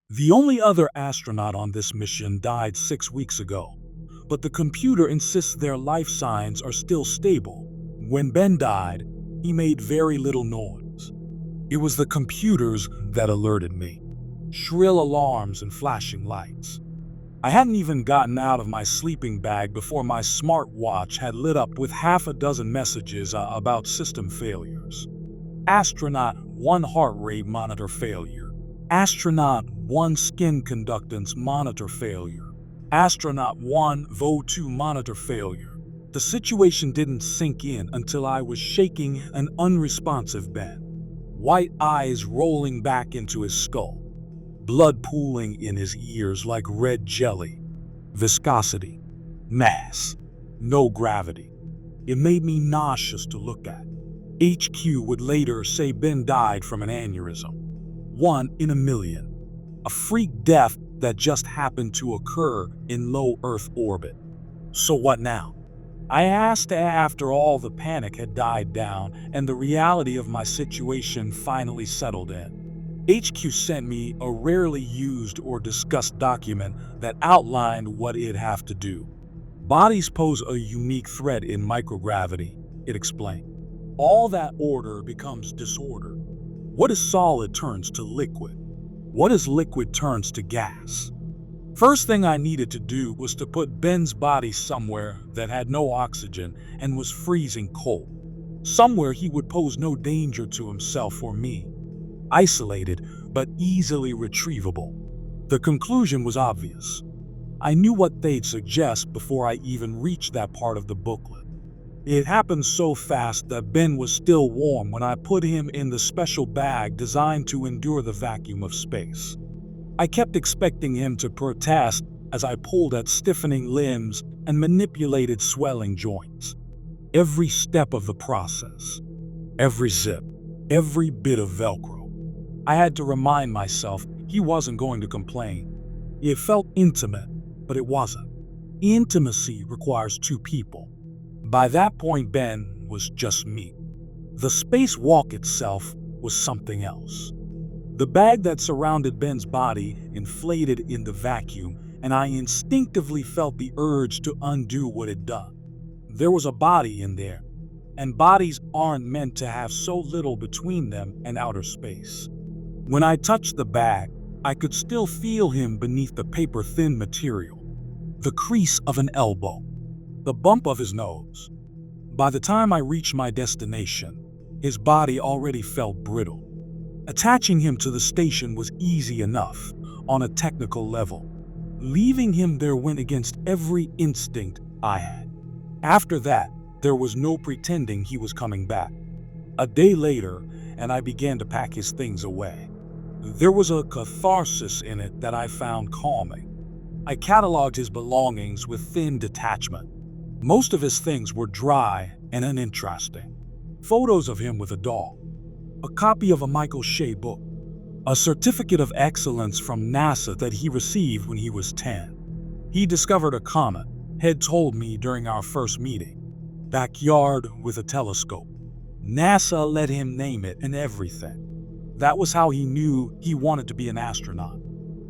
The only other astronaut on this mission died 6 weeks ago, but the computer insists their life signs are still stable. When Ben died, he made very little noise. It was the computers that alerted me. Shrill alarms and flashing lights. I hadn't even gotten out of my sleeping bag before my smartwatch had lit up with half a dozen messages about system failures. Astronaut 1 heart rate monitor failure. Astronaut 1 skin conductance monitor failure. Astronaut 1 VO2 monitor failure. The situation didn't sink in until I was shaking an unresponsive Ben. White eyes rolling back into his skull. Blood pooling in his ears like red jelly. Viscosity. Mass. No gravity. It made me nauseous to look at. HQ would later say Ben died from an aneurysm. 1 in a million. A freak death that just happened to occur in low Earth orbit. So what now? I asked after all the panic had died down and the reality of my situation finally settled in. HQ sent me a rarely used or discussed document that outlined what it'd have to do. Bodies pose a unique threat in microgravity, it explained. All that order becomes disorder. What is solid turns to liquid. What is liquid turns to gas. First thing I needed to do was to put Ben's body somewhere that had no oxygen and was freezing cold. Somewhere he would pose no danger to himself or me. Isolated, but easily retrievable. The conclusion was obvious. I knew what they'd suggest before I even reached that part of the booklet. It happened so fast that Ben was still warm when I put him in the special bag designed to endure the vacuum of space. I kept expecting him to protest as I pulled at stiffening limbs and manipulated swelling joints. Every step of the process, every zip, every bit of Velcro. I had to remind myself he wasn't going to complain. It felt intimate, but it wasn't. Intimacy requires 2 people. By that point, Ben was just me. The spacewalk itself was something else. The bag that surrounded Ben's body inflated in the vacuum, and I instinctively felt the urge to undo what it'd done. There was a body in there, and bodies aren't meant to have so little between them and outer space. When I touched the bag, I could still feel him beneath the paper-thin material. The crease of an elbow. The bump of his nose. By the time I reached my destination, his body already felt brittle. Attaching him to the station was easy enough, on a technical level. Leaving him there went against every instinct I had. After that, there was no pretending he was coming back. A day later, and I began to pack his things away. There was a catharsis in it that I found calming. I cataloged his belongings with thin detachment. Most of his things were dry and uninteresting. Photos of him with a dog, a copy of a Michael Shea book, a certificate of excellence from NASA that he received when he was 10. He discovered a comet, had told me during our first meeting. Backyard with a telescope. NASA let him name it and everything. That was how he knew he wanted to be an astronaut.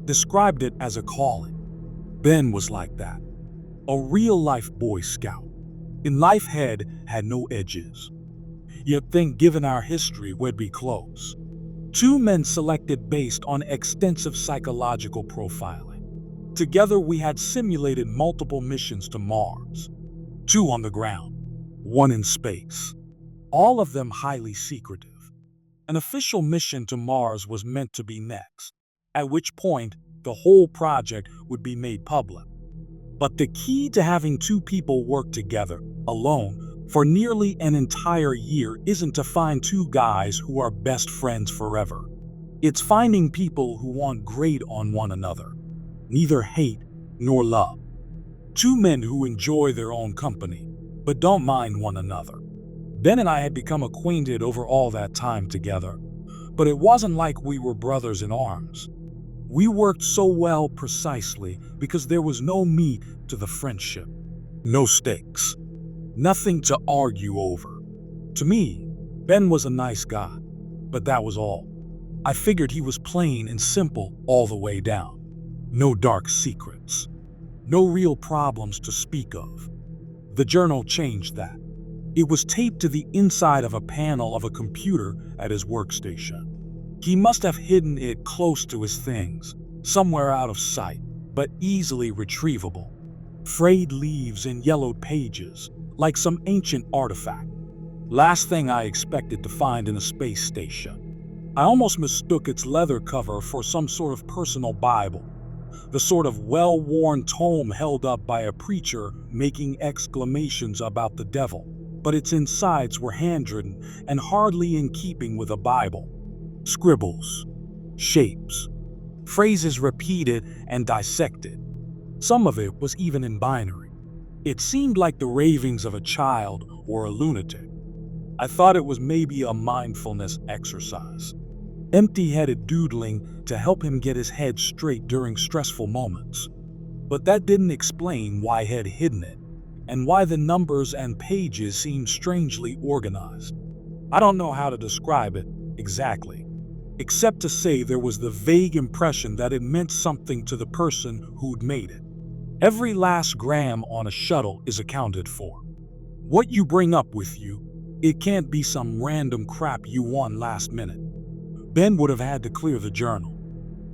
Described it as a calling. Ben was like that. A real-life Boy Scout. In life head had no edges. You'd think given our history we'd be close. 2 men selected based on extensive psychological profiling. Together we had simulated multiple missions to Mars. 2 on the ground, 1 in space. All of them highly secretive. An official mission to Mars was meant to be next, at which point the whole project would be made public. But the key to having 2 people work together, alone, for nearly an entire year isn't to find 2 guys who are best friends forever. It's finding people who want great on one another, neither hate nor love. 2 men who enjoy their own company, but don't mind one another. Ben and I had become acquainted over all that time together, but it wasn't like we were brothers in arms. We worked so well precisely because there was no meat to the friendship, no stakes, nothing to argue over. To me, Ben was a nice guy, but that was all. I figured he was plain and simple all the way down. No dark secrets. No real problems to speak of. The journal changed that. It was taped to the inside of a panel of a computer at his workstation. He must have hidden it close to his things, somewhere out of sight, but easily retrievable. Frayed leaves and yellowed pages, like some ancient artifact. Last thing I expected to find in a space station. I almost mistook its leather cover for some sort of personal Bible, the sort of well-worn tome held up by a preacher making exclamations about the devil, but its insides were handwritten and hardly in keeping with a Bible. Scribbles, shapes, phrases repeated and dissected. Some of it was even in binary. It seemed like the ravings of a child or a lunatic. I thought it was maybe a mindfulness exercise. Empty-headed doodling to help him get his head straight during stressful moments. But that didn't explain why he had hidden it, and why the numbers and pages seemed strangely organized. I don't know how to describe it exactly, except to say there was the vague impression that it meant something to the person who'd made it. Every last gram on a shuttle is accounted for. What you bring up with you, it can't be some random crap you won last minute. Ben would have had to clear the journal.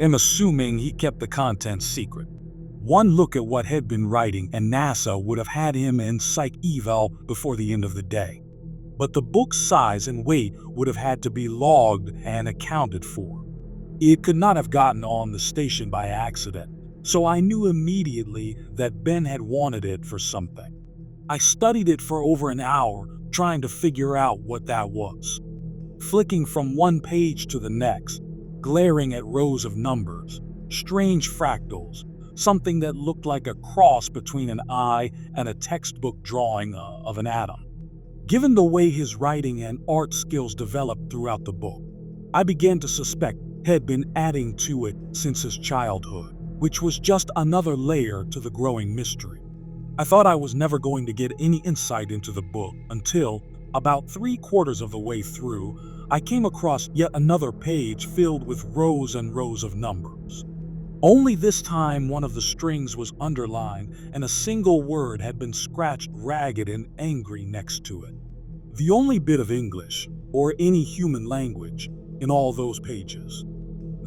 I'm assuming he kept the contents secret. One look at what he'd been writing and NASA would have had him in psych eval before the end of the day. But the book's size and weight would have had to be logged and accounted for. It could not have gotten on the station by accident, so I knew immediately that Ben had wanted it for something. I studied it for over an hour, trying to figure out what that was. Flicking from one page to the next, glaring at rows of numbers, strange fractals, something that looked like a cross between an eye and a textbook drawing of an atom. Given the way his writing and art skills developed throughout the book, I began to suspect he'd been adding to it since his childhood, which was just another layer to the growing mystery. I thought I was never going to get any insight into the book until, about 3/4 of the way through, I came across yet another page filled with rows and rows of numbers. Only this time one of the strings was underlined and a single word had been scratched ragged and angry next to it. The only bit of English, or any human language, in all those pages.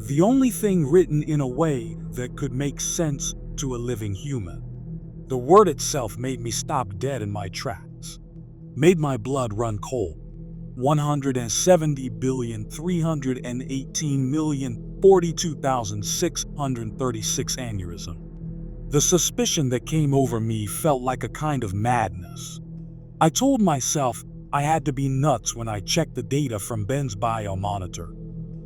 The only thing written in a way that could make sense to a living human. The word itself made me stop dead in my tracks. Made my blood run cold. 170,318,042,636 aneurysm. The suspicion that came over me felt like a kind of madness. I told myself I had to be nuts when I checked the data from Ben's biomonitor,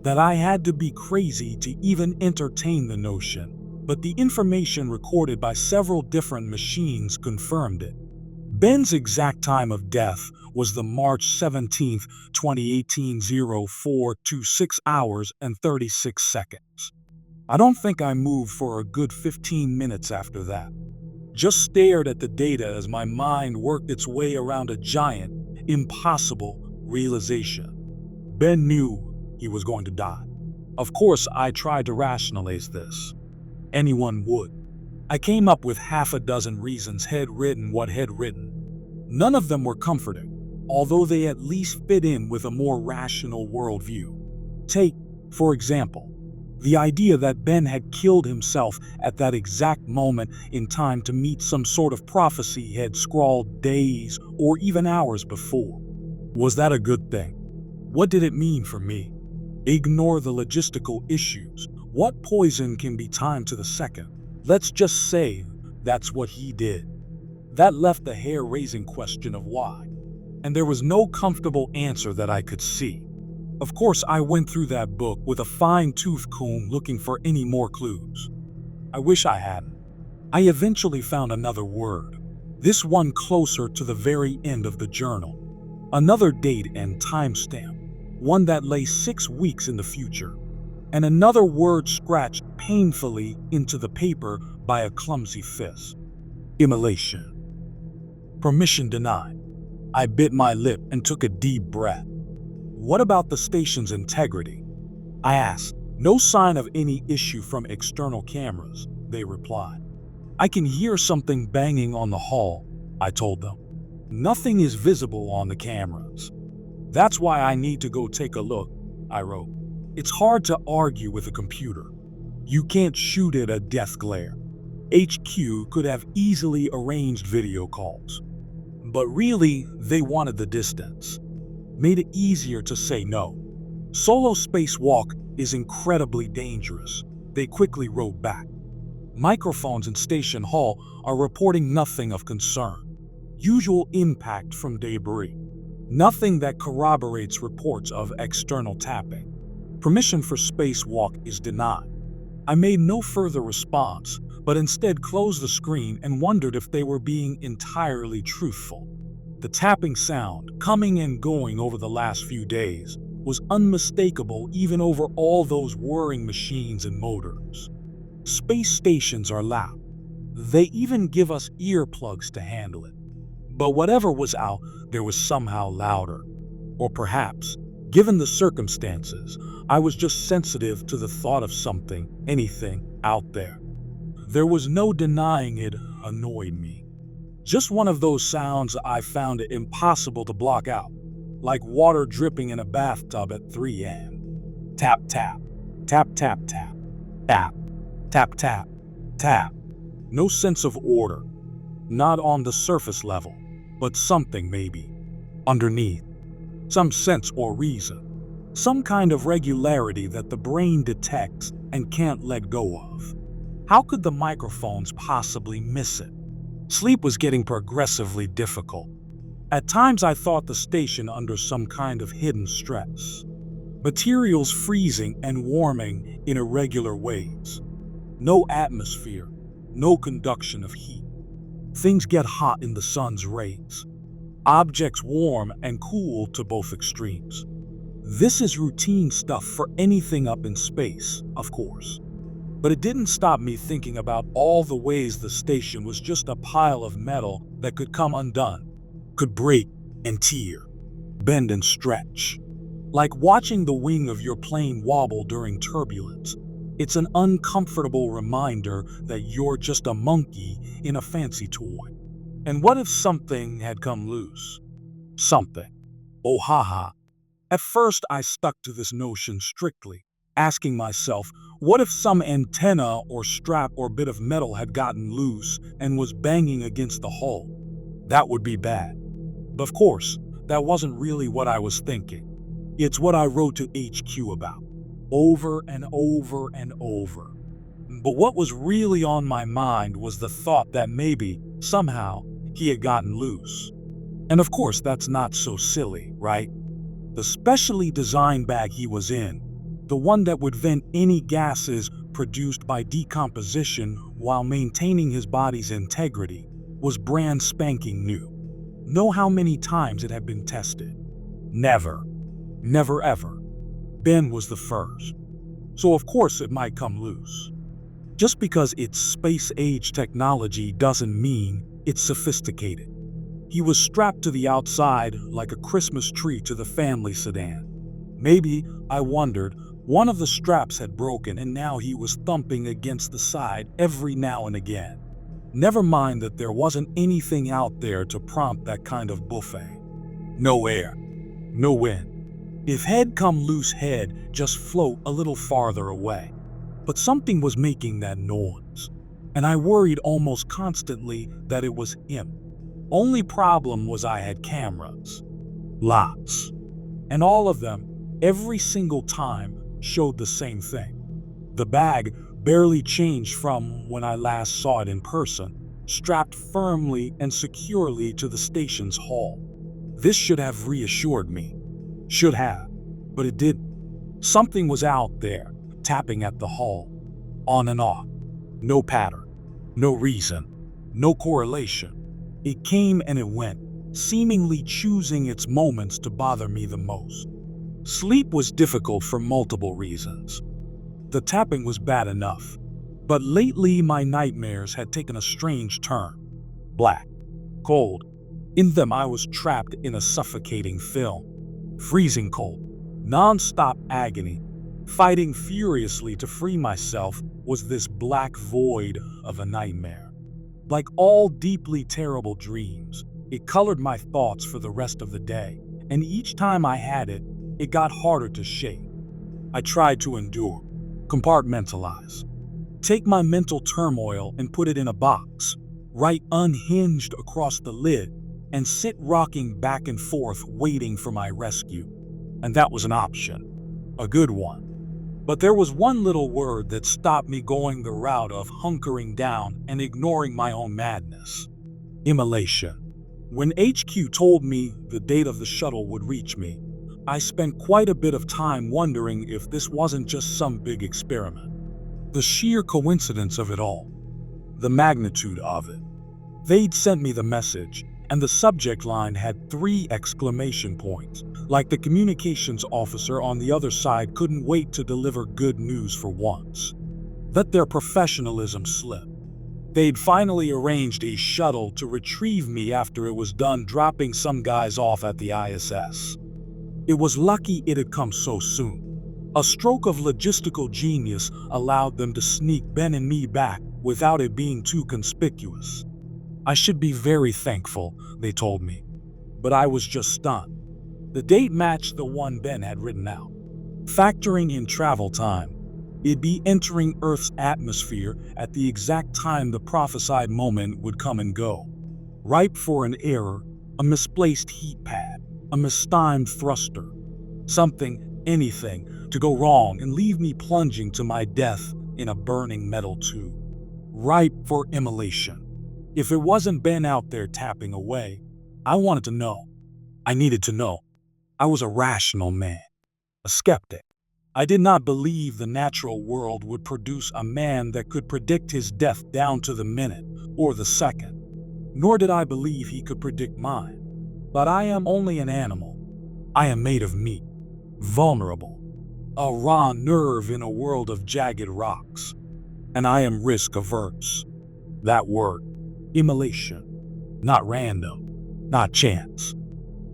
that I had to be crazy to even entertain the notion, but the information recorded by several different machines confirmed it. Ben's exact time of death was the March 17, 2018 04:26 hours and 36 seconds. I don't think I moved for a good 15 minutes after that. Just stared at the data as my mind worked its way around a giant, impossible realization. Ben knew he was going to die. Of course, I tried to rationalize this. Anyone would. I came up with half a dozen reasons he'd written what he'd written. None of them were comforting, although they at least fit in with a more rational worldview. Take, for example, the idea that Ben had killed himself at that exact moment in time to meet some sort of prophecy he had scrawled days or even hours before. Was that a good thing? What did it mean for me? Ignore the logistical issues. What poison can be timed to the second? Let's just say that's what he did. That left the hair-raising question of why, and there was no comfortable answer that I could see. Of course, I went through that book with a fine-tooth comb looking for any more clues. I wish I hadn't. I eventually found another word, this one closer to the very end of the journal. Another date and timestamp, one that lay 6 weeks in the future, and another word scratched painfully into the paper by a clumsy fist. Immolation. Permission denied. I bit my lip and took a deep breath. What about the station's integrity? I asked. No sign of any issue from external cameras, they replied. I can hear something banging on the hull, I told them. Nothing is visible on the cameras. That's why I need to go take a look, I wrote. It's hard to argue with a computer. You can't shoot it a death glare. HQ could have easily arranged video calls. But really, they wanted the distance. Made it easier to say no. Solo spacewalk is incredibly dangerous, they quickly wrote back. Microphones in Station Hall are reporting nothing of concern. Usual impact from debris. Nothing that corroborates reports of external tapping. Permission for spacewalk is denied. I made no further response, but instead closed the screen and wondered if they were being entirely truthful. The tapping sound, coming and going over the last few days, was unmistakable even over all those whirring machines and motors. Space stations are loud. They even give us earplugs to handle it. But whatever was out there was somehow louder. Or perhaps, given the circumstances, I was just sensitive to the thought of something, anything, out there. There was no denying it annoyed me. Just one of those sounds I found it impossible to block out, like water dripping in a bathtub at 3 a.m. Tap, tap, tap, tap, tap, tap, tap, tap, tap. No sense of order, not on the surface level, but something maybe, underneath. Some sense or reason, some kind of regularity that the brain detects and can't let go of. How could the microphones possibly miss it? Sleep was getting progressively difficult. At times I thought the station under some kind of hidden stress. Materials freezing and warming in irregular ways. No atmosphere, no conduction of heat. Things get hot in the sun's rays. Objects warm and cool to both extremes. This is routine stuff for anything up in space, of course. But it didn't stop me thinking about all the ways the station was just a pile of metal that could come undone, could break and tear, bend and stretch. Like watching the wing of your plane wobble during turbulence. It's an uncomfortable reminder that you're just a monkey in a fancy toy. And what if something had come loose? Something. Oh haha. At first I stuck to this notion strictly, asking myself, what if some antenna or strap or bit of metal had gotten loose and was banging against the hull? That would be bad. But of course, that wasn't really what I was thinking. It's what I wrote to HQ about, over and over and over. But what was really on my mind was the thought that maybe, somehow, he had gotten loose. And of course, that's not so silly, right? The specially designed bag he was in, the one that would vent any gases produced by decomposition while maintaining his body's integrity, was brand spanking new. Know how many times it had been tested? Never. Never ever. Ben was the first. So of course it might come loose. Just because it's space-age technology doesn't mean it's sophisticated. He was strapped to the outside like a Christmas tree to the family sedan. Maybe, I wondered, one of the straps had broken and now he was thumping against the side every now and again. Never mind that there wasn't anything out there to prompt that kind of buffet. No air. No wind. If head come loose, head just float a little farther away. But something was making that noise, and I worried almost constantly that it was him. Only problem was I had cameras. Lots. And all of them, every single time, showed the same thing. The bag barely changed from when I last saw it in person, strapped firmly and securely to the station's hull. This should have reassured me. Should have, but it didn't. Something was out there, tapping at the hull, on and off. No pattern, no reason, no correlation. It came and it went, seemingly choosing its moments to bother me the most. Sleep was difficult for multiple reasons. The tapping was bad enough, but lately my nightmares had taken a strange turn. Black, cold. In them I was trapped in a suffocating film. Freezing cold, non-stop agony, Fighting furiously to free myself was this black void of a nightmare. Like all deeply terrible dreams, it colored my thoughts for the rest of the day, and each time I had it, it got harder to shake. I tried to endure, compartmentalize, take my mental turmoil and put it in a box, write unhinged across the lid, and sit rocking back and forth waiting for my rescue. And that was an option, a good one. But there was one little word that stopped me going the route of hunkering down and ignoring my own madness. Immolation. When HQ told me the date of the shuttle would reach me, I spent quite a bit of time wondering if this wasn't just some big experiment. The sheer coincidence of it all. The magnitude of it. They'd sent me the message, and the subject line had 3 exclamation points, like the communications officer on the other side couldn't wait to deliver good news for once. Let their professionalism slip. They'd finally arranged a shuttle to retrieve me after it was done dropping some guys off at the ISS. It was lucky it had come so soon. A stroke of logistical genius allowed them to sneak Ben and me back without it being too conspicuous. I should be very thankful, they told me, but I was just stunned. The date matched the one Ben had written out. Factoring in travel time, it'd be entering Earth's atmosphere at the exact time the prophesied moment would come and go. Ripe for an error, a misplaced heat pad, a mistimed thruster. Something, anything, to go wrong and leave me plunging to my death in a burning metal tube. Ripe for immolation. If it wasn't Ben out there tapping away, I wanted to know. I needed to know. I was a rational man, a skeptic. I did not believe the natural world would produce a man that could predict his death down to the minute or the second. Nor did I believe he could predict mine. But I am only an animal. I am made of meat, vulnerable, a raw nerve in a world of jagged rocks. And I am risk-averse. That word, immolation, not random, not chance.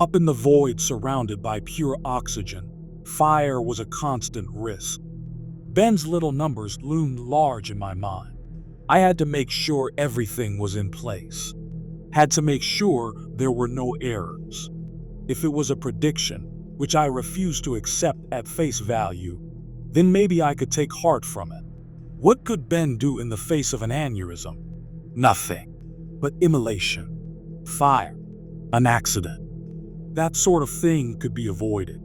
Up in the void surrounded by pure oxygen, fire was a constant risk. Ben's little numbers loomed large in my mind. I had to make sure everything was in place. Had to make sure there were no errors. If it was a prediction, which I refused to accept at face value, then maybe I could take heart from it. What could Ben do in the face of an aneurysm? Nothing. But immolation, fire, an accident. That sort of thing could be avoided.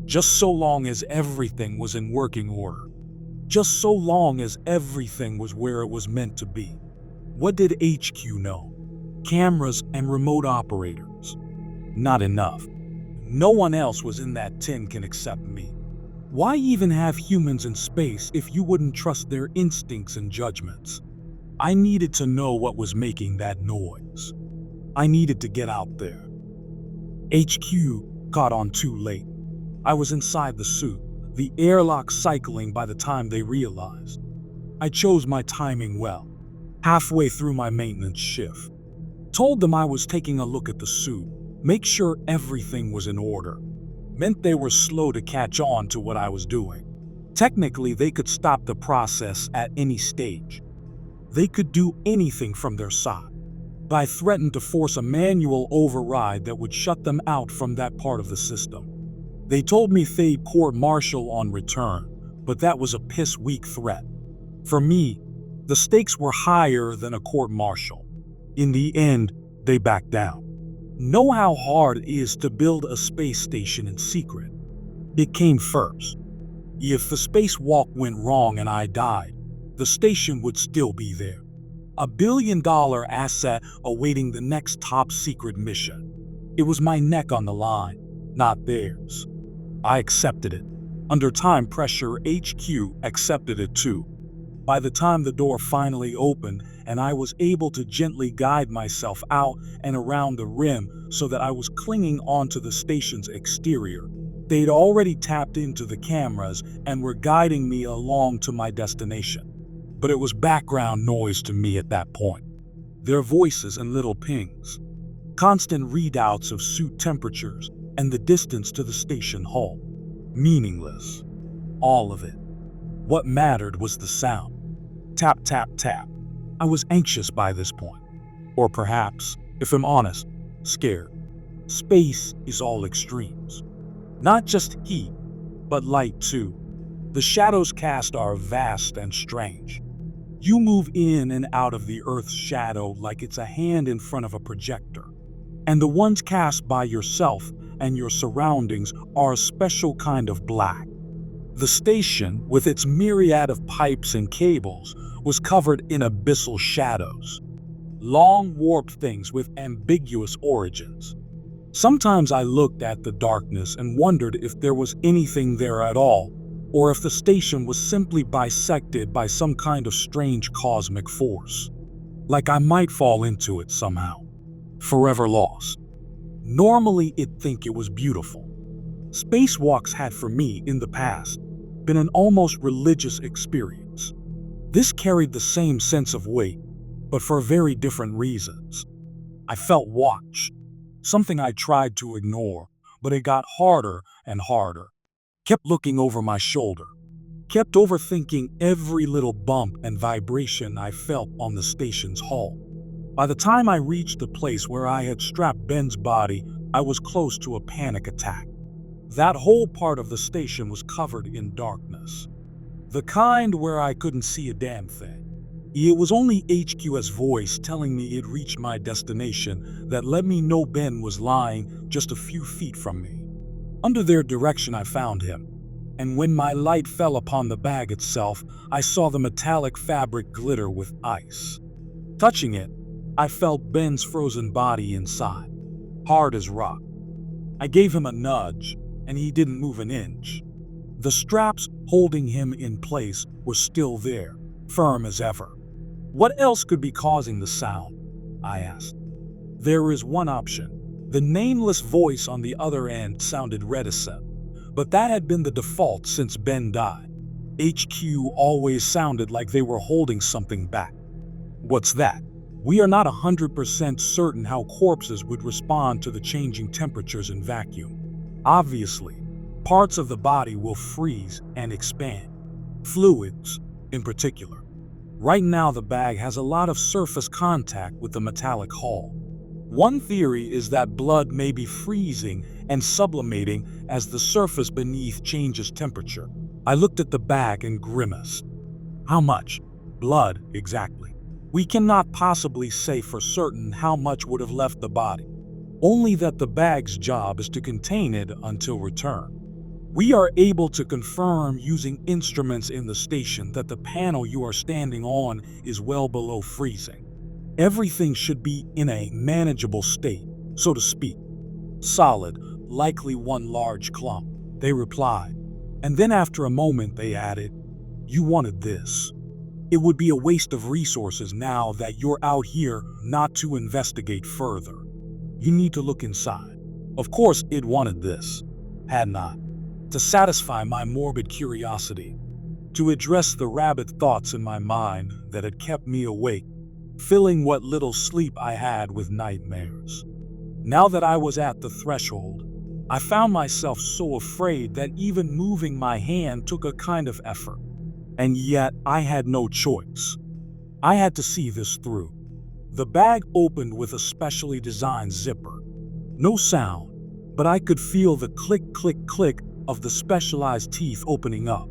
Just so long as everything was in working order. Just so long as everything was where it was meant to be. What did HQ know? Cameras and remote operators. Not enough. No one else was in that tin can except me. Why even have humans in space if you wouldn't trust their instincts and judgments? I needed to know what was making that noise. I needed to get out there. HQ caught on too late. I was inside the suit, the airlock cycling by the time they realized. I chose my timing well. Halfway through my maintenance shift. Told them I was taking a look at the suit, make sure everything was in order. Meant they were slow to catch on to what I was doing. Technically, they could stop the process at any stage. They could do anything from their side. I threatened to force a manual override that would shut them out from that part of the system. They told me they'd court-martial on return, but that was a piss-weak threat. For me, the stakes were higher than a court-martial. In the end, they backed down. Know how hard it is to build a space station in secret. It came first. If the spacewalk went wrong and I died, the station would still be there. A billion-dollar asset awaiting the next top-secret mission. It was my neck on the line, not theirs. I accepted it. Under time pressure, HQ accepted it too. By the time the door finally opened and I was able to gently guide myself out and around the rim so that I was clinging onto the station's exterior, they'd already tapped into the cameras and were guiding me along to my destination. But it was background noise to me at that point. Their voices and little pings. Constant readouts of suit temperatures and the distance to the station hull. Meaningless. all of it. What mattered was the sound. Tap, tap, tap. I was anxious by this point. Or perhaps, if I'm honest, scared. Space is all extremes. Not just heat, but light too. The shadows cast are vast and strange. You move in and out of the Earth's shadow like it's a hand in front of a projector. And the ones cast by yourself and your surroundings are a special kind of black. The station, with its myriad of pipes and cables, was covered in abyssal shadows. Long warped things with ambiguous origins. Sometimes I looked at the darkness and wondered if there was anything there at all, or if the station was simply bisected by some kind of strange cosmic force. Like I might fall into it somehow, forever lost. Normally I'd think it was beautiful. Spacewalks had for me, in the past, been an almost religious experience. This carried the same sense of weight, but for very different reasons. I felt watched, something I tried to ignore, but it got harder and harder. Kept looking over my shoulder, kept overthinking every little bump and vibration I felt on the station's hull. By the time I reached the place where I had strapped Ben's body, I was close to a panic attack. That whole part of the station was covered in darkness. The kind where I couldn't see a damn thing. It was only HQ's voice telling me it reached my destination that let me know Ben was lying just a few feet from me. Under their direction I found him, and when my light fell upon the bag itself, I saw the metallic fabric glitter with ice. Touching it, I felt Ben's frozen body inside, hard as rock. I gave him a nudge, and he didn't move an inch. The straps holding him in place were still there, firm as ever. What else could be causing the sound? I asked. There is one option. The nameless voice on the other end sounded reticent, but that had been the default since Ben died. HQ always sounded like they were holding something back. What's that? We are not 100% certain how corpses would respond to the changing temperatures and vacuum. Obviously, parts of the body will freeze and expand. Fluids, in particular. Right now the bag has a lot of surface contact with the metallic hull. One theory is that blood may be freezing and sublimating as the surface beneath changes temperature. I looked at the bag and grimaced. How much blood exactly? We cannot possibly say for certain how much would have left the body. Only that the bag's job is to contain it until return. We are able to confirm using instruments in the station that the panel you are standing on is well below freezing. Everything should be in a manageable state, so to speak. Solid, likely one large clump, they replied. And then after a moment they added, you wanted this. It would be a waste of resources now that you're out here not to investigate further. You need to look inside. Of course it wanted this, had not. To satisfy my morbid curiosity, to address the rabid thoughts in my mind that had kept me awake, filling what little sleep I had with nightmares. Now that I was at the threshold, I found myself so afraid that even moving my hand took a kind of effort. And yet I had no choice. I had to see this through. The bag opened with a specially designed zipper. No sound, but I could feel the click, click, click of the specialized teeth opening up.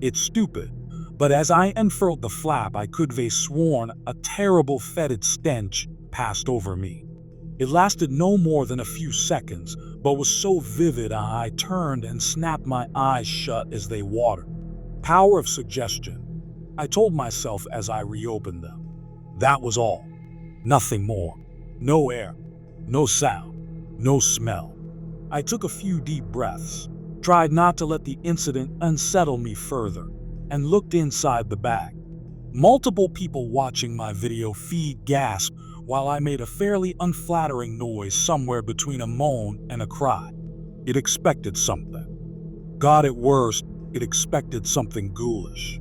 It's stupid, but as I unfurled the flap, I could have sworn a terrible fetid stench passed over me. It lasted no more than a few seconds, but was so vivid I turned and snapped my eyes shut as they watered. Power of suggestion, I told myself as I reopened them. That was all. Nothing more. No air, no sound, no smell. I took a few deep breaths, tried not to let the incident unsettle me further, and looked inside the bag. Multiple people watching my video feed gasped while I made a fairly unflattering noise somewhere between a moan and a cry. It expected something. God, at worst, it expected something ghoulish.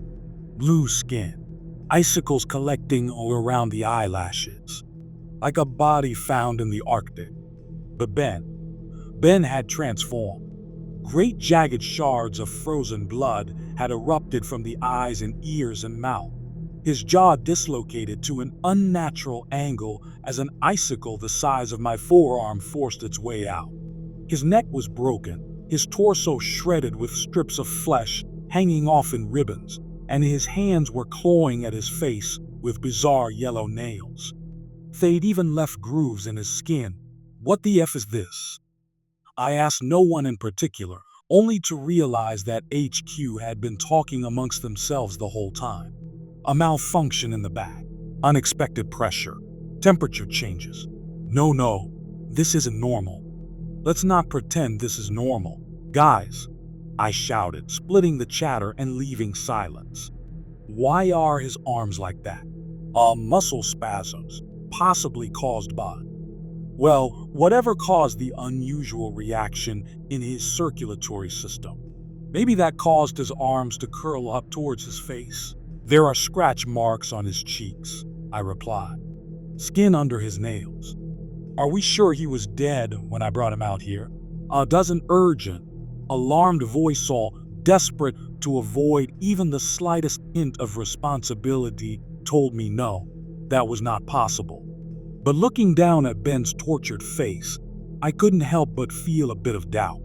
Blue skin, icicles collecting all around the eyelashes, like a body found in the Arctic. But Ben had transformed. Great jagged shards of frozen blood had erupted from the eyes and ears and mouth. His jaw dislocated to an unnatural angle as an icicle the size of my forearm forced its way out. His neck was broken, his torso shredded with strips of flesh hanging off in ribbons, and his hands were clawing at his face with bizarre yellow nails. They'd even left grooves in his skin. What the F is this? I asked no one in particular, only to realize that HQ had been talking amongst themselves the whole time. A malfunction in the bag, unexpected pressure, temperature changes. No, this isn't normal. Let's not pretend this is normal. Guys, I shouted, splitting the chatter and leaving silence. Why are his arms like that? Muscle spasms, possibly caused by. Well, whatever caused the unusual reaction in his circulatory system. Maybe that caused his arms to curl up towards his face. There are scratch marks on his cheeks, I replied. Skin under his nails. Are we sure he was dead when I brought him out here? A dozen urgent, alarmed voice, all desperate to avoid even the slightest hint of responsibility, told me no, that was not possible. But looking down at Ben's tortured face, I couldn't help but feel a bit of doubt.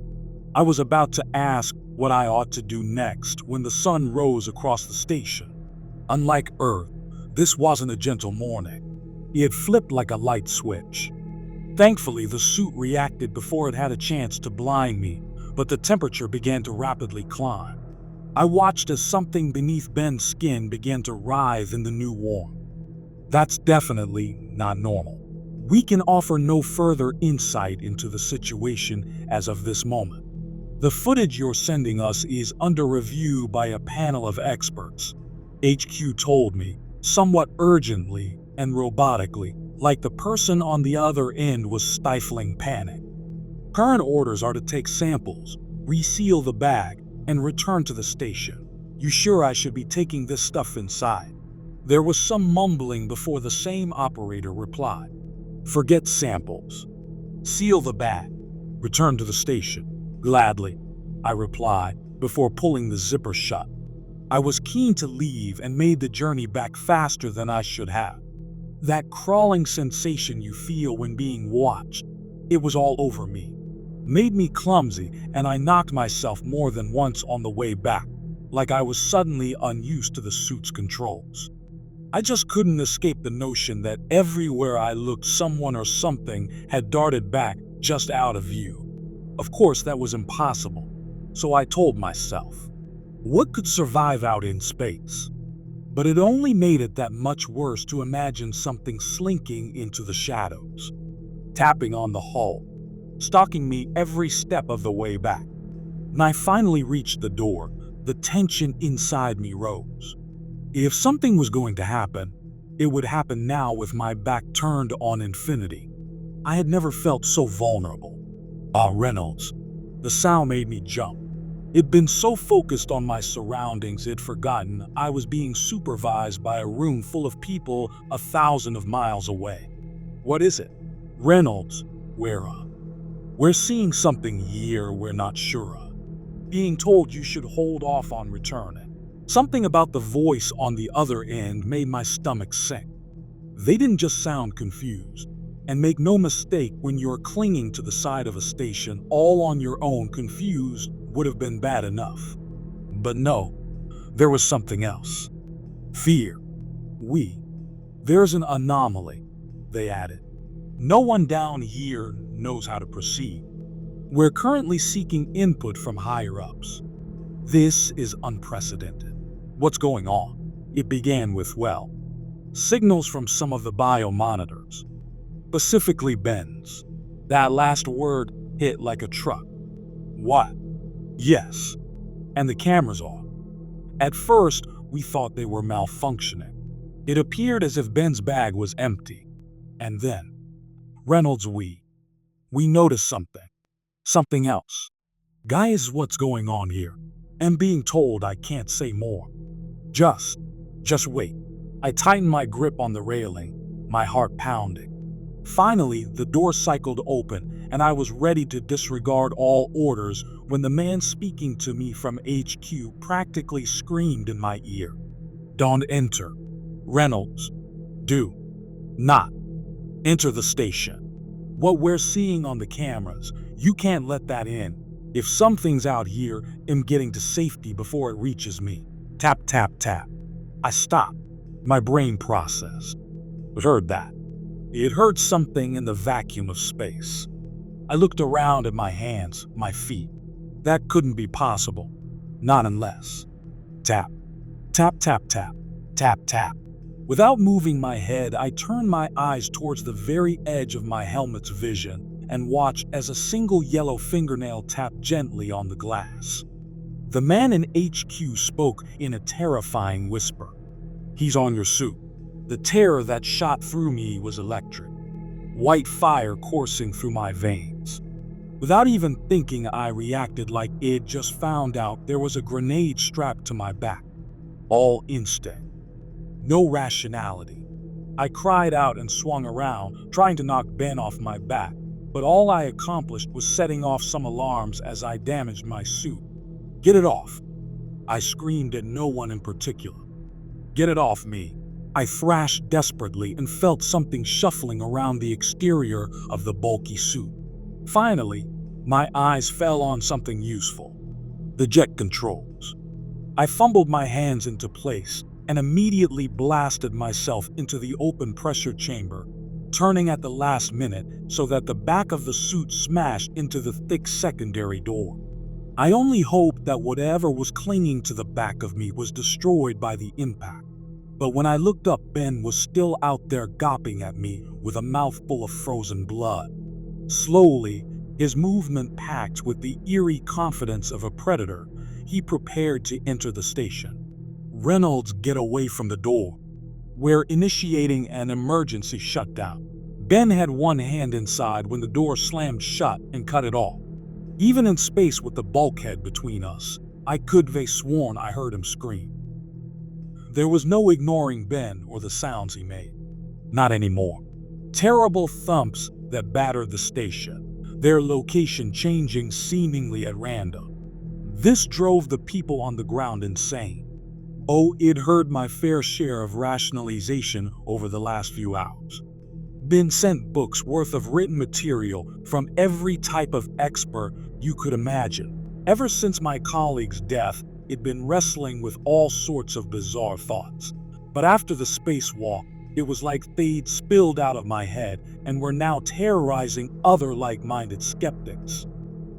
I was about to ask what I ought to do next when the sun rose across the station. Unlike Earth, this wasn't a gentle morning. It flipped like a light switch. Thankfully, the suit reacted before it had a chance to blind me, but the temperature began to rapidly climb. I watched as something beneath Ben's skin began to writhe in the new warmth. That's definitely not normal. We can offer no further insight into the situation as of this moment. The footage you're sending us is under review by a panel of experts, HQ told me, somewhat urgently and robotically, like the person on the other end was stifling panic. Current orders are to take samples, reseal the bag, and return to the station. You sure I should be taking this stuff inside? There was some mumbling before the same operator replied. Forget samples. Seal the bag. Return to the station. Gladly, I replied, before pulling the zipper shut. I was keen to leave and made the journey back faster than I should have. That crawling sensation you feel when being watched, it was all over me. Made me clumsy, and I knocked myself more than once on the way back, like I was suddenly unused to the suit's controls. I just couldn't escape the notion that everywhere I looked, someone or something had darted back just out of view. Of course, that was impossible, so I told myself, what could survive out in space? But it only made it that much worse to imagine something slinking into the shadows, tapping on the hull, stalking me every step of the way back. When I finally reached the door, the tension inside me rose. If something was going to happen, it would happen now with my back turned on infinity. I had never felt so vulnerable. Reynolds. The sound made me jump. It'd been so focused on my surroundings, it'd forgotten I was being supervised by a room full of people 1,000 miles away. What is it? Reynolds, we're seeing something here we're not sure of. Being told you should hold off on returning. Something about the voice on the other end made my stomach sink. They didn't just sound confused. And make no mistake, when you're clinging to the side of a station all on your own, confused would have been bad enough. But no, there was something else. Fear. There's an anomaly, they added. No one down here knows how to proceed. We're currently seeking input from higher-ups. This is unprecedented. What's going on? It began with, signals from some of the biomonitors. Specifically Ben's. That last word hit like a truck. What? Yes. And the cameras on. At first, we thought they were malfunctioning. It appeared as if Ben's bag was empty. And then, Reynolds, we noticed something. Something else. Guys, what's going on here? And being told I can't say more. Just wait. I tightened my grip on the railing, my heart pounding. Finally, the door cycled open, and I was ready to disregard all orders when the man speaking to me from HQ practically screamed in my ear. "Don't enter. Reynolds, do not enter the station. What we're seeing on the cameras, you can't let that in. If something's out here, I'm getting to safety before it reaches me." Tap, tap, tap. I stopped. My brain processed. Heard that. It heard something in the vacuum of space. I looked around at my hands, my feet. That couldn't be possible. Not unless. Tap. Tap, tap, tap. Tap, tap. Without moving my head, I turned my eyes towards the very edge of my helmet's vision and watched as a single yellow fingernail tapped gently on the glass. The man in HQ spoke in a terrifying whisper. "He's on your suit." The terror that shot through me was electric. White fire coursing through my veins. Without even thinking, I reacted like I'd just found out there was a grenade strapped to my back. All instinct. No rationality. I cried out and swung around, trying to knock Ben off my back, but all I accomplished was setting off some alarms as I damaged my suit. "Get it off!" I screamed at no one in particular. "Get it off me!" I thrashed desperately and felt something shuffling around the exterior of the bulky suit. Finally, my eyes fell on something useful. The jet controls. I fumbled my hands into place and immediately blasted myself into the open pressure chamber, turning at the last minute so that the back of the suit smashed into the thick secondary door. I only hoped that whatever was clinging to the back of me was destroyed by the impact. But when I looked up, Ben was still out there gawping at me with a mouthful of frozen blood. Slowly, his movement packed with the eerie confidence of a predator, he prepared to enter the station. "Reynolds, get away from the door. We're initiating an emergency shutdown." Ben had one hand inside when the door slammed shut and cut it off. Even in space with the bulkhead between us, I could have sworn I heard him scream. There was no ignoring Ben or the sounds he made. Not anymore. Terrible thumps that battered the station, their location changing seemingly at random. This drove the people on the ground insane. Oh, it heard my fair share of rationalization over the last few hours. Been sent books worth of written material from every type of expert you could imagine. Ever since my colleague's death, it'd been wrestling with all sorts of bizarre thoughts. But after the spacewalk, it was like they'd spilled out of my head and were now terrorizing other like-minded skeptics.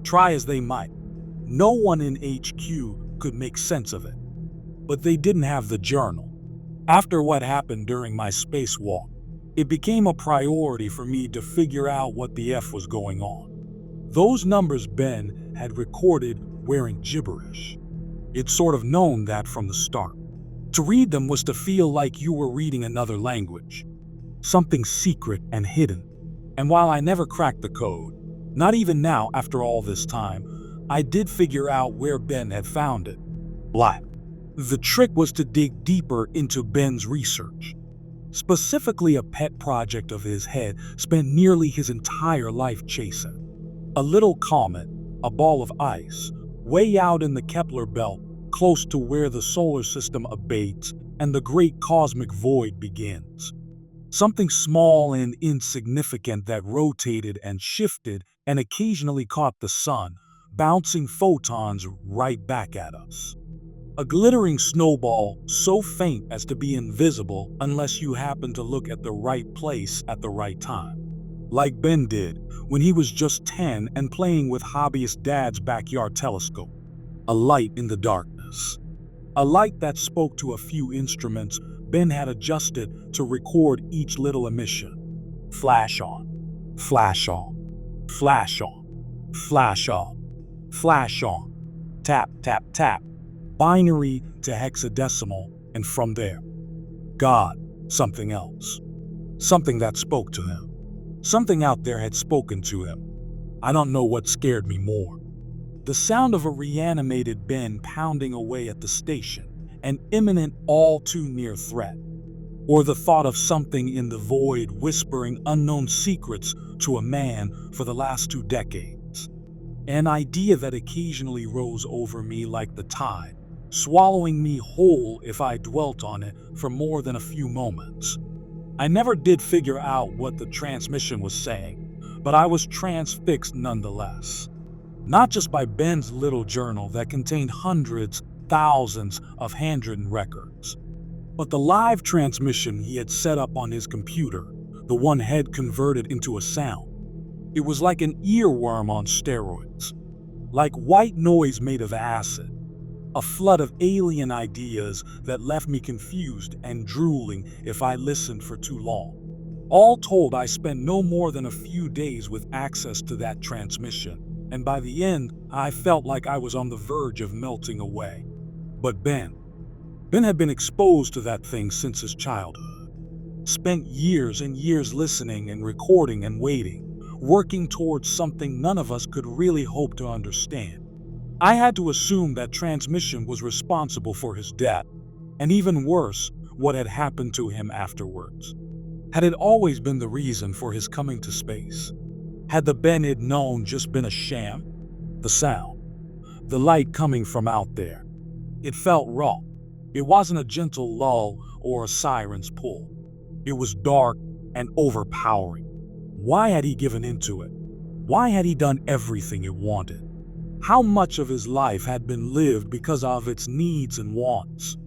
Try as they might, no one in HQ could make sense of it. But they didn't have the journal. After what happened during my spacewalk, it became a priority for me to figure out what the F was going on. Those numbers Ben had recorded weren't gibberish. It's sort of known that from the start. To read them was to feel like you were reading another language, something secret and hidden. And while I never cracked the code, not even now after all this time, I did figure out where Ben had found it. Black. The trick was to dig deeper into Ben's research. Specifically, a pet project of his head spent nearly his entire life chasing. A little comet, a ball of ice, way out in the Kepler belt, close to where the solar system abates and the great cosmic void begins. Something small and insignificant that rotated and shifted and occasionally caught the sun, bouncing photons right back at us. A glittering snowball so faint as to be invisible unless you happen to look at the right place at the right time. Like Ben did when he was just 10 and playing with hobbyist Dad's backyard telescope. A light in the darkness. A light that spoke to a few instruments Ben had adjusted to record each little emission. Flash on, flash on, flash on, flash on, flash on, tap, tap, tap, binary to hexadecimal, and from there, God, something else. Something that spoke to him. Something out there had spoken to him. I don't know what scared me more. The sound of a reanimated Ben pounding away at the station, an imminent, all too near threat. or the thought of something in the void whispering unknown secrets to a man for the last 2 decades. An idea that occasionally rose over me like the tide, swallowing me whole if I dwelt on it for more than a few moments. I never did figure out what the transmission was saying, but I was transfixed nonetheless. Not just by Ben's little journal that contained hundreds, thousands of handwritten records, but the live transmission he had set up on his computer, the one head converted into a sound. It was like an earworm on steroids, like white noise made of acid, a flood of alien ideas that left me confused and drooling if I listened for too long. All told, I spent no more than a few days with access to that transmission, and by the end, I felt like I was on the verge of melting away. But Ben had been exposed to that thing since his childhood. Spent years and years listening and recording and waiting, working towards something none of us could really hope to understand. I had to assume that transmission was responsible for his death, and even worse, what had happened to him afterwards. Had it always been the reason for his coming to space? Had the Ben he'd known just been a sham? The sound, the light coming from out there, it felt raw. It wasn't a gentle lull or a siren's pull. It was dark and overpowering. Why had he given into it? Why had he done everything it wanted? How much of his life had been lived because of its needs and wants?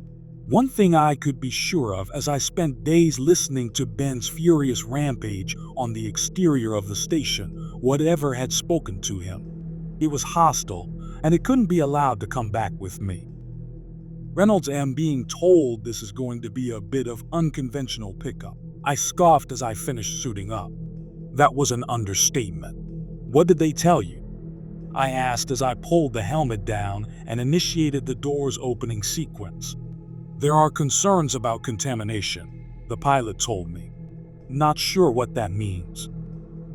One thing I could be sure of as I spent days listening to Ben's furious rampage on the exterior of the station, whatever had spoken to him, it was hostile, and it couldn't be allowed to come back with me. Reynolds, am being told this is going to be a bit of unconventional pickup. I scoffed as I finished suiting up. That was an understatement. What did they tell you? I asked as I pulled the helmet down and initiated the door's opening sequence. There are concerns about contamination, the pilot told me. Not sure what that means.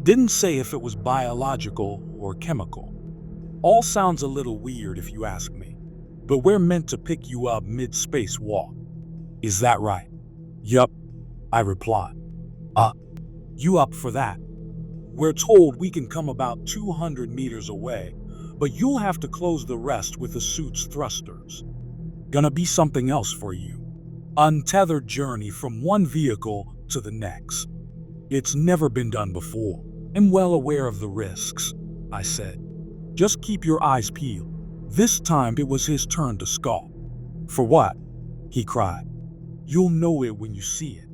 Didn't say if it was biological or chemical. All sounds a little weird if you ask me, but we're meant to pick you up mid-space walk. Is that right? Yup, I replied. You up for that? We're told we can come about 200 meters away, but you'll have to close the rest with the suit's thrusters. Gonna be something else for you. Untethered journey from one vehicle to the next. It's never been done before. I'm well aware of the risks, I said. Just keep your eyes peeled. This time it was his turn to scoff. For what? He cried. You'll know it when you see it.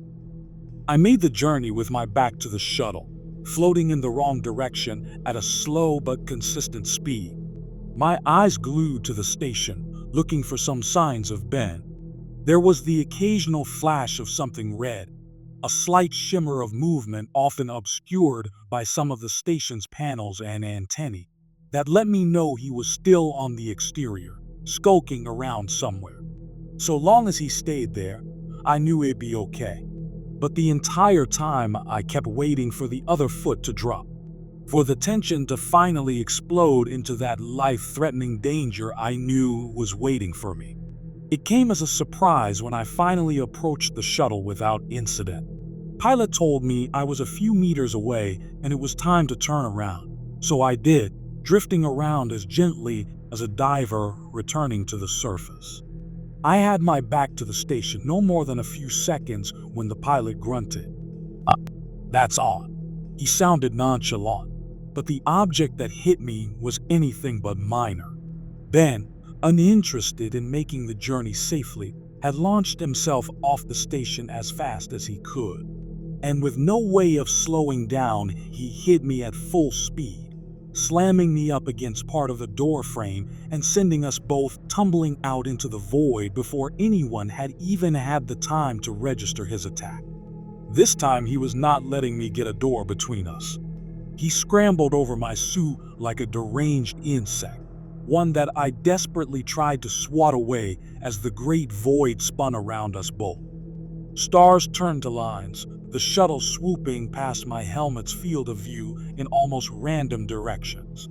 I made the journey with my back to the shuttle, floating in the wrong direction at a slow but consistent speed. My eyes glued to the station, looking for some signs of Ben. There was the occasional flash of something red, a slight shimmer of movement often obscured by some of the station's panels and antennae, that let me know he was still on the exterior, skulking around somewhere. So long as he stayed there, I knew it'd be okay. But the entire time I kept waiting for the other foot to drop, for the tension to finally explode into that life-threatening danger I knew was waiting for me. It came as a surprise when I finally approached the shuttle without incident. Pilot told me I was a few meters away and it was time to turn around. So I did, drifting around as gently as a diver returning to the surface. I had my back to the station no more than a few seconds when the pilot grunted. That's odd. He sounded nonchalant, but the object that hit me was anything but minor. Ben, uninterested in making the journey safely, had launched himself off the station as fast as he could, and with no way of slowing down, he hit me at full speed, slamming me up against part of the door frame and sending us both tumbling out into the void before anyone had even had the time to register his attack. This time he was not letting me get a door between us. He scrambled over my suit like a deranged insect, one that I desperately tried to swat away as the great void spun around us both. Stars turned to lines, the shuttle swooping past my helmet's field of view in almost random directions.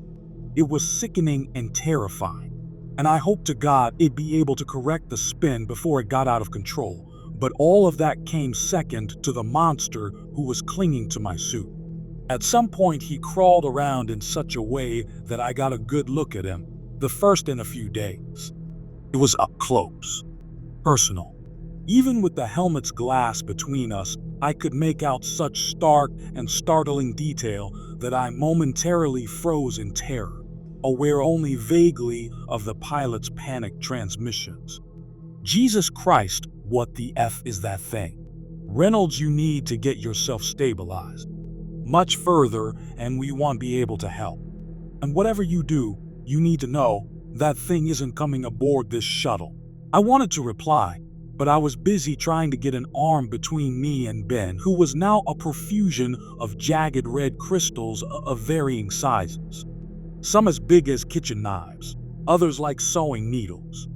It was sickening and terrifying, and I hoped to God it'd be able to correct the spin before it got out of control, But all of that came second to the monster who was clinging to my suit. At some point, he crawled around in such a way that I got a good look at him, the first in a few days. It was up close, personal. Even with the helmet's glass between us, I could make out such stark and startling detail that I momentarily froze in terror, aware only vaguely of the pilot's panicked transmissions. Jesus Christ, what the F is that thing? Reynolds, you need to get yourself stabilized. Much further, and we won't be able to help. And whatever you do, you need to know that thing isn't coming aboard this shuttle. I wanted to reply, but I was busy trying to get an arm between me and Ben, who was now a profusion of jagged red crystals of varying sizes. Some as big as kitchen knives, others like sewing needles.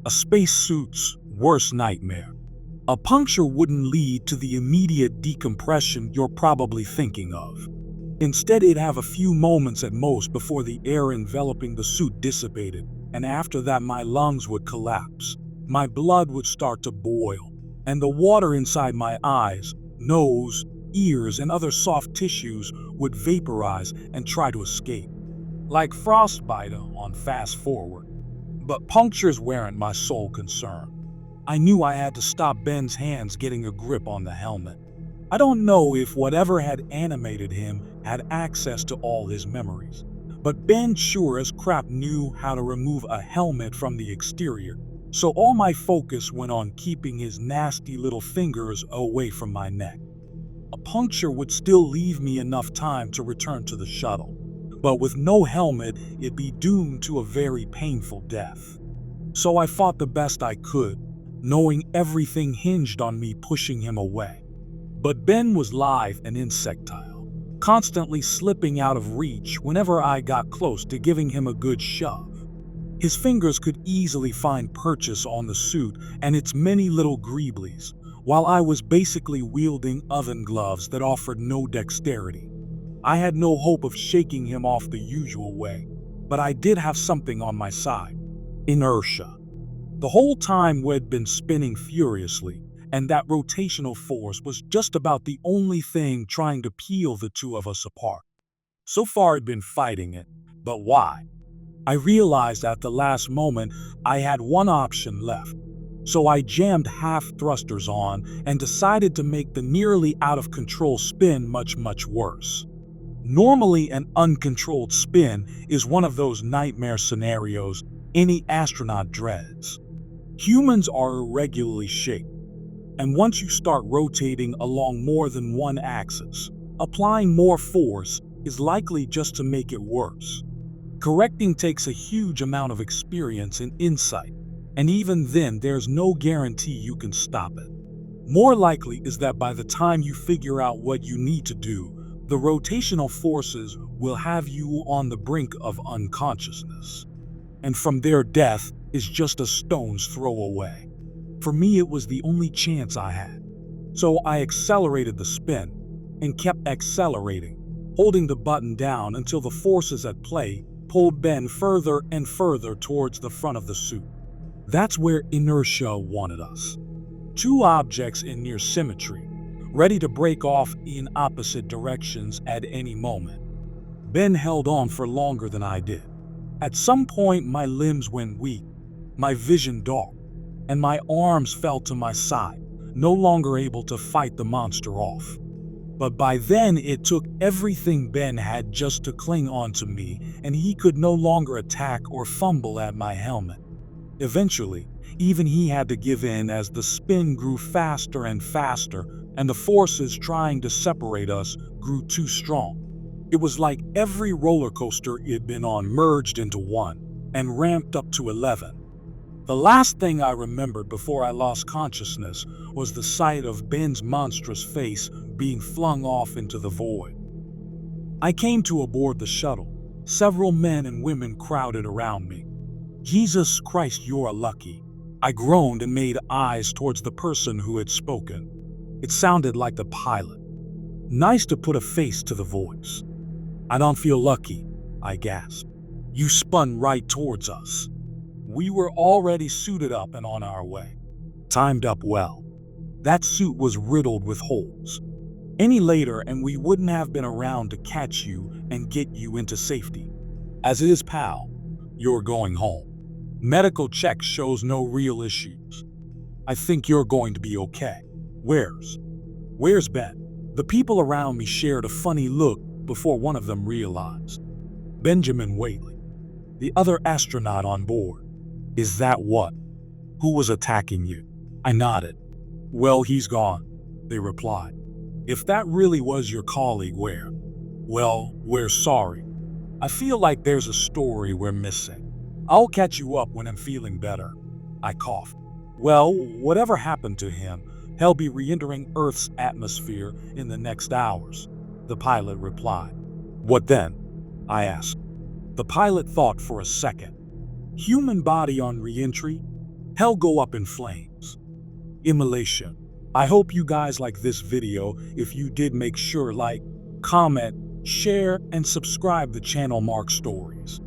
A spacesuit's worst nightmare. A puncture wouldn't lead to the immediate decompression you're probably thinking of. Instead, it'd have a few moments at most before the air enveloping the suit dissipated, and after that my lungs would collapse. My blood would start to boil, and the water inside my eyes, nose, ears, and other soft tissues would vaporize and try to escape. Like frostbite on fast forward. But punctures weren't my sole concern. I knew I had to stop Ben's hands getting a grip on the helmet. I don't know if whatever had animated him had access to all his memories, but Ben sure as crap knew how to remove a helmet from the exterior, so all my focus went on keeping his nasty little fingers away from my neck. A puncture would still leave me enough time to return to the shuttle, but with no helmet, it'd be doomed to a very painful death. So I fought the best I could, knowing everything hinged on me pushing him away. But Ben was lithe and insectile, constantly slipping out of reach whenever I got close to giving him a good shove. His fingers could easily find purchase on the suit and its many little greeblies, while I was basically wielding oven gloves that offered no dexterity. I had no hope of shaking him off the usual way, but I did have something on my side: inertia. The whole time we'd been spinning furiously, and that rotational force was just about the only thing trying to peel the two of us apart. So far I'd been fighting it, but why? I realized at the last moment I had one option left, so I jammed half thrusters on and decided to make the nearly out-of-control spin much worse. Normally, an uncontrolled spin is one of those nightmare scenarios any astronaut dreads. Humans are irregularly shaped, and once you start rotating along more than one axis, applying more force is likely just to make it worse. Correcting takes a huge amount of experience and insight, and even then there's no guarantee you can stop it. More likely is that by the time you figure out what you need to do, the rotational forces will have you on the brink of unconsciousness. And from there, death is just a stone's throw away. For me, it was the only chance I had. So I accelerated the spin and kept accelerating, holding the button down until the forces at play pulled Ben further and further towards the front of the suit. That's where inertia wanted us. Two objects in near symmetry, ready to break off in opposite directions at any moment. Ben held on for longer than I did. At some point, my limbs went weak, my vision dark, and my arms fell to my side, no longer able to fight the monster off. But by then, it took everything Ben had just to cling on to me, and he could no longer attack or fumble at my helmet. Eventually, even he had to give in as the spin grew faster and faster, and the forces trying to separate us grew too strong. It was like every roller coaster it'd been on merged into one and ramped up to 11. The last thing I remembered before I lost consciousness was the sight of Ben's monstrous face being flung off into the void. I came to aboard the shuttle. Several men and women crowded around me. "Jesus Christ, you're lucky." I groaned and made eyes towards the person who had spoken. It sounded like the pilot. Nice to put a face to the voice. "I don't feel lucky," I gasped. "You spun right towards us." We were already suited up and on our way. Timed up well. That suit was riddled with holes. Any later and we wouldn't have been around to catch you and get you into safety. As is, pal, you're going home. Medical check shows no real issues. I think you're going to be okay. Where's Ben? The people around me shared a funny look before one of them realized. Benjamin Whaley, the other astronaut on board. Is that what? Who was attacking you? I nodded. Well, he's gone, they replied. If that really was your colleague, where? Well, we're sorry. I feel like there's a story we're missing. I'll catch you up when I'm feeling better. I coughed. Well, whatever happened to him, he'll be re-entering Earth's atmosphere in the next hours, the pilot replied. What then? I asked. The pilot thought for a second. Human body on re-entry? Hell go up in flames. Immolation. I hope you guys like this video. If you did, make sure like, comment, share, and subscribe the channel Mark Stories.